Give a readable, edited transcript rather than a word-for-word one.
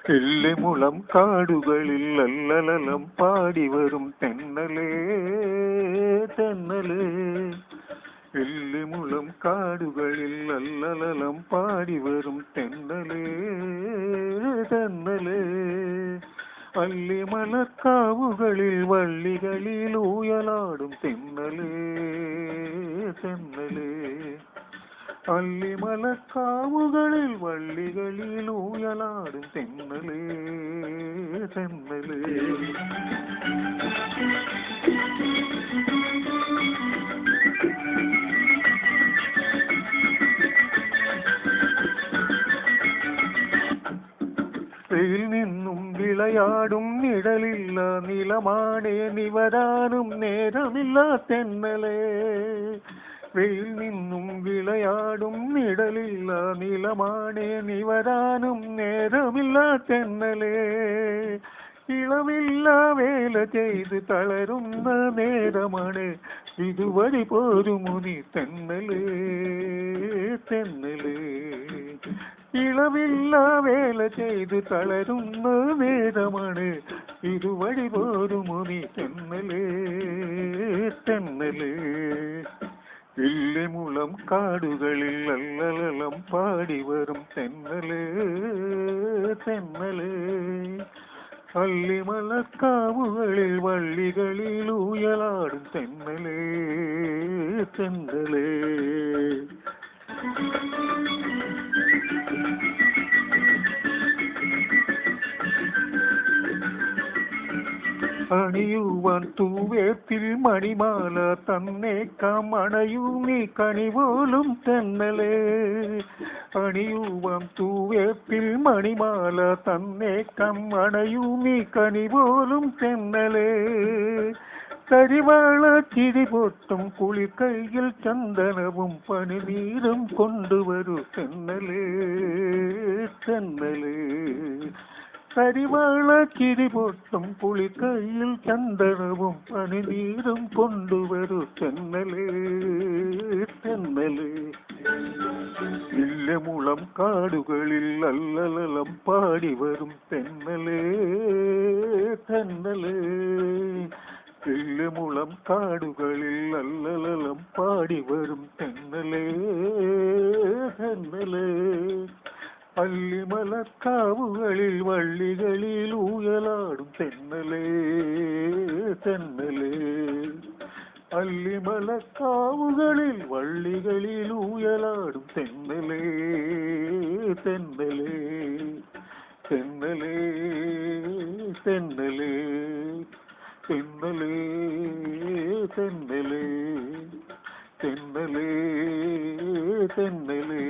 എല്ലിമുളം കാടുകളിൽ അല്ലലലം പാടി വരും തെന്നലേ തെന്നലേ. എല്ലിമുളം കാടുകളിൽ അല്ലലലം പാടി വരും തെന്നലേ തെന്നലേ. അല്ലിമലക്കാവുകളിൽ വള്ളികളിൽ ഊയലാടും തെന്നലേ തെന്നലേ. അല്ലിമലക്കാവുകളിൽ വള്ളികളിൽ ഊയലാടും തെന്നലേ തെന്നലേ. വെയിൽ നിന്നും വിളയാടും നിഴലില്ല നിലമാണേ നിവരാനും നേരമില്ല തെന്നലേ. വെയിൽ നിന്നും വിളയാടും നിഴലില്ല നിലമാണേ നിവരാനും നേരമില്ല തെന്നലേ. ഇളവില്ല വേല ചെയ്ത് തളരുന്ന നേരമാണ് ഇതുവഴി പോരുമുനി തെന്നലേ തെന്നലേ. ഇളവില്ല വേല ചെയ്ത് തളരുന്ന നേരമാണ് ഇതുവഴി പോരുമുനി തെന്നലേ തെന്നലേ. എല്ലിമുളം കാടുകളിൽ അല്ലലലം പാടി വരും തെന്നലേ തെന്നലേ. അല്ലിമലക്കാവുകളിൽ വള്ളികളിൽ ഊയലാടും തെന്നലേ തെന്നലേ. അണിയുവാൻ തൂവേത്തിൽ മണിമാല തന്നേക്കാം അണയൂ നീ കണി പോലും തെന്നലേ. അണിയുവാൻ തൂവേത്തിൽ മണിമാല തന്നേക്കാം അണയൂ നീ കണി പോലും തെന്നലേ. കരിവാള ചിരി പൊട്ടും കുളിക്കൈയിൽ ചന്ദനവും പനിനീരും കൊണ്ടുവരൂ തെന്നലേ തെന്നലേ. കരിവാള ചിരി പൊട്ടും കുളിക്കൈയിൽ ചന്ദനവും പനിനീരും കൊണ്ടുവരൂ തെന്നലേ തെന്നലേ. ഇല്ലമുളം കാടുകളിൽ അല്ലലലം പാടി വരും തെന്നലേ തെന്നലേ. ഇല്ലമുളം കാടുകളിൽ അല്ലലലം പാടി വരും തെന്നലേ തെന്നലേ. അല്ലിമലക്കാവുകളിൽ വള്ളികളിൽ ഊയലാടും തെന്നലേ തെന്നലേ. അല്ലിമലക്കാവുകളിൽ വള്ളികളിൽ ഊയലാടും തെന്നലേ തെന്നലേ തെന്നലേ തെന്നലേ തെന്നലേ തെന്നലേ തെന്നലേ തെന്നലേ.